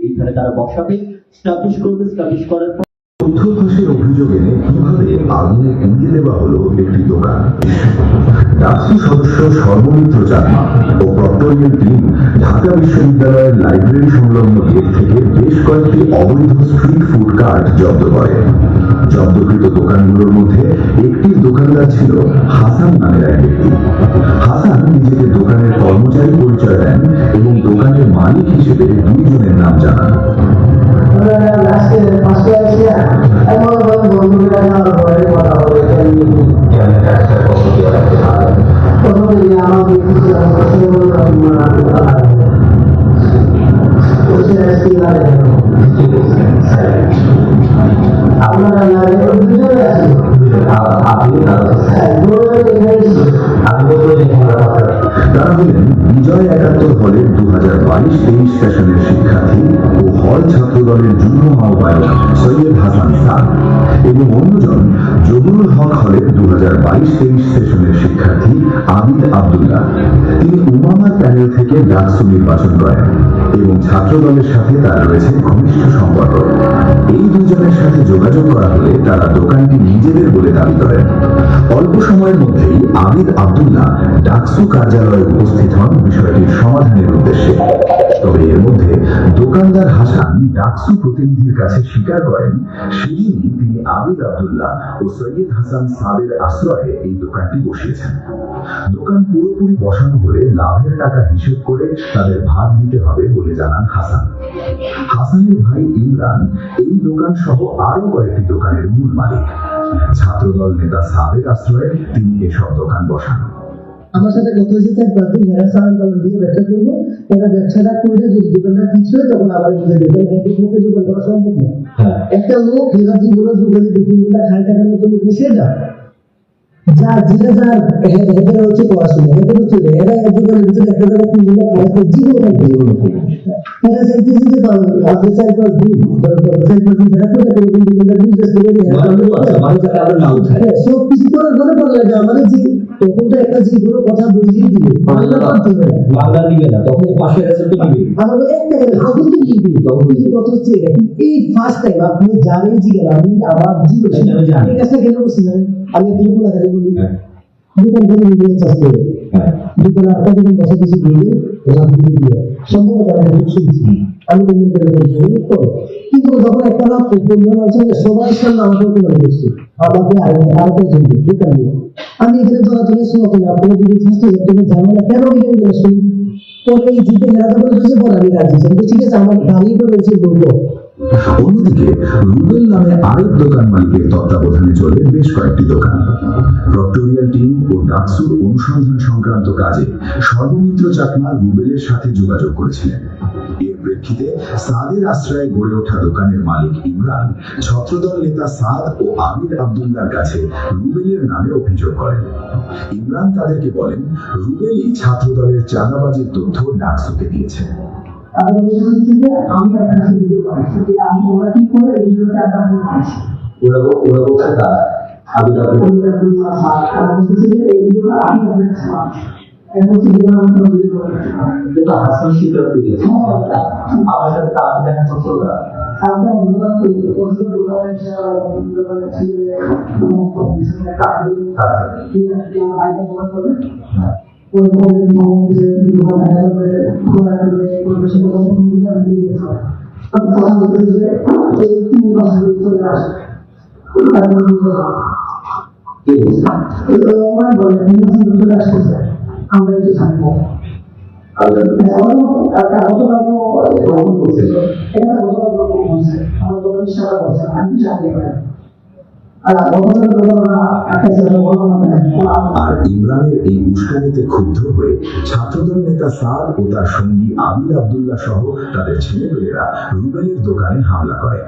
এখানে তারা বসাবে, স্টাবলিশ করবে, স্টাবলিশ করার পর তথ্য ফাঁসের অভিযোগ এনে কিভাবে আগুনে পুড়িয়ে দেওয়া হলো একটি দোকান। ডাকসু সদস্য সর্বমিত্র চাকমা ও প্রক্টরিয়াল টিম ঢাকা বিশ্ববিদ্যালয়ের লাইব্রেরি সংলগ্ন গেট থেকে বেশ কয়েকটি অবৈধ স্ট্রিট ফুড কার্ট জব্দ করে। জব্দকৃত দোকানগুলোর মধ্যে একটির দোকানদার ছিল হাসান নামের এক ব্যক্তি। হাসান নিজেকে দোকানের কর্মচারী পরিচয় দেন এবং দোকানের মালিক হিসেবে দুইজনের নাম জানান। তারা হলেন বিজয় ৭১ হলের ২০২২-২৩ সেশনের শিক্ষার্থী ও হল ছাত্র দলের যুগ্ম আহ্বায়ক সৈয়দ হাসান সাদ এবং অন্যজন জহুরুল হক হলের ২০২২-২৩ সেশনের শিক্ষার্থী আবিদ আব্দুল্লাহ। তিনি উমামা প্যানেল থেকে ডাকসু নির্বাচন করেন এবং ছাত্র দলের সাথে তার রয়েছে ঘনিষ্ঠ সম্পর্ক। এই দুজনের সাথে যোগাযোগ করা হলে তারা দোকানটি নিজেদের বলে দাবি করেন। অল্প সময়ের মধ্যেই আবিদ আব্দুল্লাহ ডাকসু কার্যালয়ে উপস্থিত হন বিষয়টির সমাধানের উদ্দেশ্যে। তবে এর মধ্যে দোকানদার হাসান ডাকসু প্রতিনিধির কাছে স্বীকার করেন সেদিনই তিনি আবিদ আব্দুল্লাহ ও সৈয়দ হাসান সাদের আশ্রয়ে এই দোকানটি বসিয়েছেন। দোকান পুরোপুরি বসানো হলে লাভের টাকা হিসেব করে তাদের ভাগ দিতে হবে বলে জানান হাসান। হাসানের ভাই ইমরান এই দোকান সহ আরো কয়েকটি দোকানের মূল মালিক। ছাত্রদল নেতা সাদের আশ্রয়ে তিনি এসব দোকান বসান। আমার সাথে কত হয়েছে প্রতি হেরাসান দিয়ে ব্যবসা করবো, এরা ব্যবসাটা করে যদি দোকানটা কিছু হয় তখন আবার বুঝে দেবে। মুখে দোকান করা সম্ভব না। একটা লোক এরা যেগুলো দোকানে দুপুরগুলা খায় টাকার মতো লোক সে যা যেটা যার হেদের হচ্ছে পড়াশোনা, হেদের হচ্ছে এরা এক দোকানের ভিতরে একটা টাকা তিনগুলো খাওয়াতে জীবন এরা চাইতেছে যে আপনি ৪-৫ দিন ৪-৫ দিন এরা করে কোনো দোকানটা বিজনেস করে সব কিছু করার পরে বলা লাগে আমাদের যে তখনটা একটা যে কোনো কথা বুঝিয়ে দিবে বাংলা দিবে না, তখন পাশে আমাদের একটা তখন তো দিবে। তখন কিছু কথা হচ্ছে এই ফার্স্ট টাইম আপনি জানেন যে আমি আমার জীবন এই কাজটা কেন করছিলেন। আমি একটু না করে বলি দোকান করে নিয়ে চাচ্ছে দোকান আপনার যখন বসে কিছু দিবে রাত দিয়ে সম্ভবত আমি শুনছি আমি কিন্তু যখন একটা লাভ সবার সামনে আমাকে করে করছি আমাকে আরেকটা জন্য দোকান নিয়ে আমি এখানে চলাচলে শুনতে আপনারা যদি জানো না কেন এখানে শুনি পরে এই জিতে হেরাতে বলেছে পরে আমি রাজি ঠিক আছে আমার গাড়ি রয়েছে বলবো। অন্যদিকে রুবেল নামে আরেক দোকান মালিকের তত্ত্বাবধানে চলে বেশ কয়েকটি দোকান। প্রক্টরিয়াল টিম ও ডাকসুর অনুসন্ধান সংক্রান্ত কাজে সর্বমিত্র চাকমা রুবেলের সাথে যোগাযোগ করেছিলেন। এর প্রেক্ষিতে সাদের আশ্রয়ে গড়ে ওঠা দোকানের মালিক ইমরান ছাত্রদল নেতা সাদ ও আবিদ আব্দুল্লাহর কাছে রুবেলের নামে অভিযোগ করেন। ইমরান তাদেরকে বলেন রুবেলই ছাত্রদলের চাঁদাবাজির তথ্য ডাকসুকে দিয়েছে। আমরা একটু থাকবো আর ইমরানের এই উস্কানিতে ক্ষুব্ধ হয়ে ছাত্রদল নেতা সাদ ও তার সঙ্গী আবিদ আব্দুল্লাহ সহ তাদের ছেলেমেয়েরা রুবেলের দোকানে হামলা করে।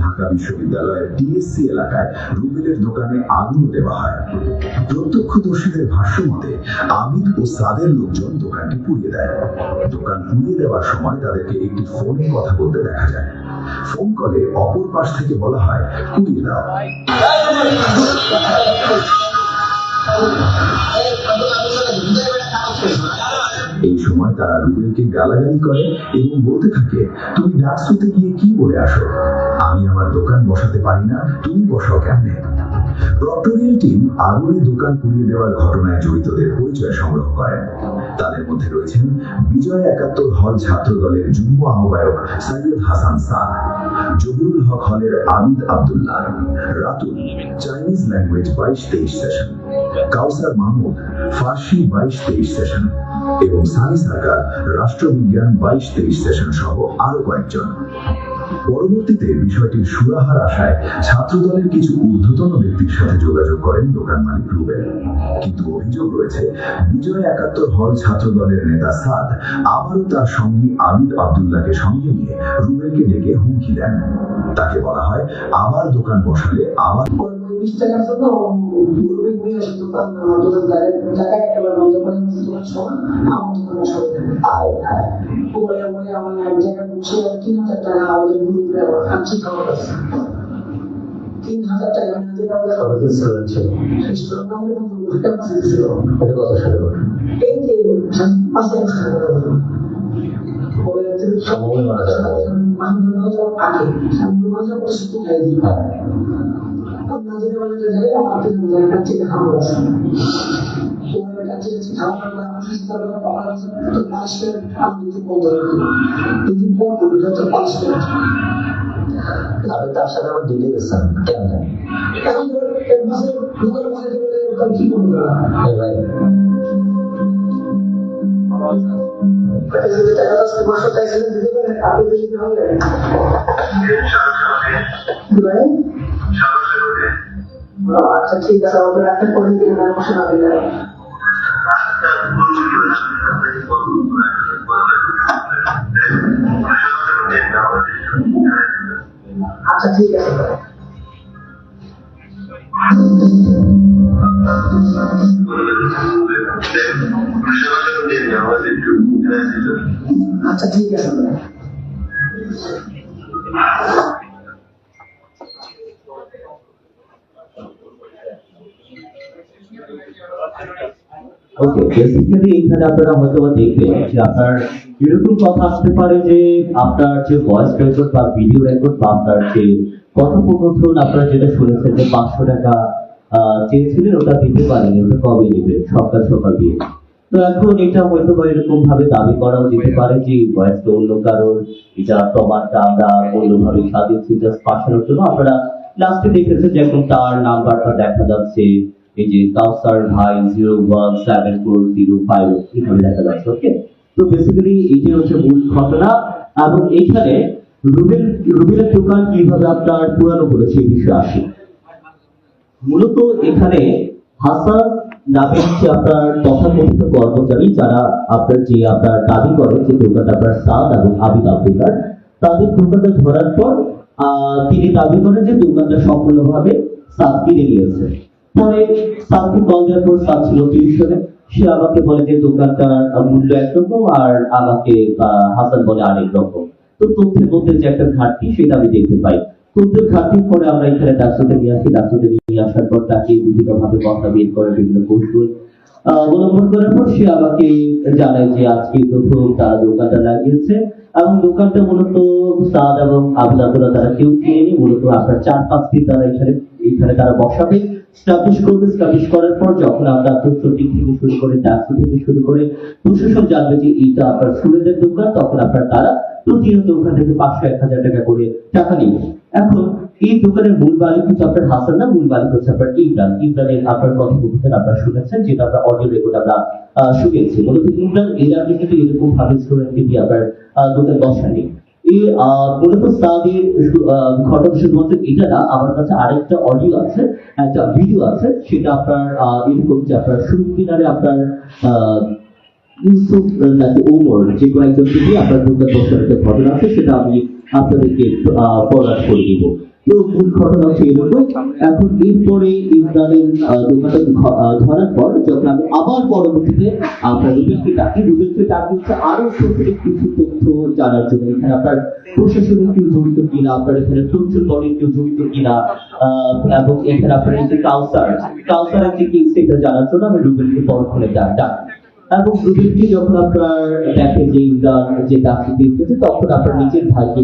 ঢাকা বিশ্ববিদ্যালয়ের টিএসসি এলাকায় রুবেলের দোকানে আগুন দেওয়া হয়। প্রত্যক্ষদর্শীদের ভাষ্য মতে আবিদ ও সাদের লোকজন দোকানটি পুড়িয়ে দেয়। দোকান পুড়িয়ে দেওয়ার সময় তাদেরকে একটি ফোনে কথা বলতে দেখা যায়। ফোন কলে অপর পাশ থেকে বলা হয় পুড়িয়ে দাও। এই সময় তারা রুবেলকে গালাগালি করে এবং বলতে থাকে, তুমি ডাকসুতে গিয়ে কি বলে আসো, আমি আমার দোকান বসাতে পারি না, তুমি বসাও কেমনে। প্রক্টোরিয়াল টিম আগুনে দোকান পুড়িয়ে দেওয়ার ঘটনায় জড়িতদের পরিচয় সংগ্রহ করেন। তাদের মধ্যে রয়েছেন বিজয় ৭১ হল ছাত্র দলের যুগ্ম আহ্বায়ক সৈয়দ হাসান সাদ, জহুরুল হক হলের আবিদ আব্দুল্লাহ, রাতুল চাইনিজ ল্যাঙ্গুয়েজ ২২-২৩ সেশন, কাউসার মাহমুদ ফার্সি ২২-২৩ সেশন এবং সানি সরকার রাষ্ট্রবিজ্ঞান ২২-২৩ সেশন সহ আরো কয়েকজন। পরবর্তীতে বিষয়টির সুরাহার আশায় ছাত্রদলের কিছু ঊর্ধ্বতন ব্যক্তির সাথে যোগাযোগ করেন দোকান মালিক রুবেল, কিন্তু অভিযোগ রয়েছে বিজয় ৭১ হল ছাত্রদলের নেতা সাদ আবারও তার সঙ্গী আবিদ আব্দুল্লাহকে সঙ্গে নিয়ে রুবেলকে ডেকে হুমকি দেন। তাকে বলা হয় আবার দোকান বসালে আবার 20 টাকার জন্য রুবে নিয়ে আসে দোকান জায়গায় একেবারে বন্ধ করে দোকান সহ আমার দোকান বসাবে। পরে আমার এক জায়গায় বসে ৩,০০০ টাকা আমাদের গ্রুপে আর্থিক খবর আছে। ৩,০০০ টাকা আমি হাতে পাবো এই যে পাশে তার সাথে আমার ডিলে গেছেন কেন কি করবো আচ্ছা ঠিক আছে আমাদের একটা করে দিন ঘোষণা দিলে আচ্ছা ঠিক আছে আচ্ছা ঠিক আছে ওকে, বেসিক্যালি এখানে আপনারা হয়তো দেখবেন যে আপনার এরকম কথা আসতে পারে যে আপনার যে ভয়েস রেকর্ড বা ভিডিও রেকর্ড বা আপনার যে কথোপকথন আপনারা যেটা শুনেছেন যে 500 টাকা চেয়েছিলেন ওটা দিতে পারেনি, ওটা কবে নেবেন সকাল সকাল দিয়ে। তো এখন এটা হয়তো বা এরকম ভাবে দাবি করাও যেতে পারে যে ভয়েসটা অন্য কারোর, এটা প্রমাণটা আমরা অন্যভাবে সাজিয়েছি জাস্ট পাঠানোর জন্য। আপনারা লাস্টে দেখেছেন যে এখন তার নাম্বারটা দেখা যাচ্ছে এই যে কাউসার ভাই 0174005 এভাবে দেখা যাচ্ছে। ওকে, তো বেসিক্যালি এইটাই হচ্ছে মূল ঘটনা। এবং এইখানে রুবেলের দোকান কিভাবে আপনার পুরানো হলো সেই বিষয়ে আসে। মূলত এখানে হাসান নামে হচ্ছে আপনার তথাকথিত কর্মচারী যারা আপনার যে আপনার দাবি করে যে দোকানটা আপনার সাদ এবং আবিদ আব্দুল্লাহ, তাদের দোকানটা ধরার পর তিনি দাবি করেন যে দোকানটা সম্পূর্ণভাবে সাদ কিনে নিয়েছে। পরে সাদকে কল দেওয়ার পর সাদ ছিল টিউশনে, সে আমাকে বলে যে দোকানটার মূল্য একরকম আর আমাকে হাসান বলে আরেক রকম। তো তথ্যের মধ্যে যে একটা ঘাটতি সেটা আমি দেখতে পাই। তথ্যের ঘাটতির পরে আমরা এখানে ডাকসুতে নিয়ে আসি। ডাকসুতে নিয়ে আসার পর তাকে বিভিন্ন ভাবে কথা বের করে বিভিন্ন কৌশল অবলম্বন করার পর সে আমাকে জানায় যে আজকে প্রথম তারা দোকানটা লাগিয়েছে এবং দোকানটা মূলত সাদ এবং আবিদ আব্দুল্লাহ তারা কেউ কিনেনি, মূলত আপনার 4-5 দিন তারা এখানে তারা বসাবে, স্টাবলিশ করবে। স্টাবলিশ করার পর যখন আমরা তথ্যটি থেকে শুরু করে ডাকসু থেকে শুরু করে প্রশাসন জানবে যে এটা আপনার সুরেদের দোকান, তখন আপনার তারা প্রতিনিয়ত ওখান থেকে 500-1000 টাকা করে টাকা নিবে। এখন এই দোকানের মূল মালিক হচ্ছে আপনার হাসান না, মূল মালিক হচ্ছে আপনার ইমরানের আপনার কথোপকথন আপনারা শুনেছেন, যেটা আমরা অডিও রেকর্ড আমরা শুনেছি। মূলত ইমরান এর আগে কিন্তু এরকম ভাবে স্টুডেন্টকে দিয়ে আপনার দোকান বসানি। এই মূলত সাদের ঘটনা শুধুমাত্র এটা না, আমার কাছে আরেকটা অডিও আছে, একটা ভিডিও আছে, সেটা আপনার এরকম যে আপনার শুরু কিনারে আপনার ইউসুফ নাকি ওমর যে কোনো একজনকে দিয়ে আপনার দোকান বসানোর যে ঘটনা আছে সেটা আমি আপনাদেরকে ফরওয়ার্ড করে দিব। তো মূল ঘটনা হচ্ছে এরকম। এখন এরপরে ইমরানের দোকানটা ধরার পর যখন আমি আবার পরবর্তীতে আপনার রুবেলকে ডাকি হচ্ছে আরো স্পেসিফিক কিছু তথ্য জানার জন্য, এখানে আপনার প্রশাসনিক কেউ জড়িত কিনা, আপনার এখানে তঞ্চুর দলের কেউ জড়িত কিনা, এবং এখানে আপনার এই যে কাউসারের যে কেস সেটা জানার জন্য আমি রুবেলকে পরক্ষণে ডাকি। এবং রুবেলকে যখন আপনার দেখে যে ইমরান যে ডাকি দিয়েছে তখন আপনার নিজের ভাইকে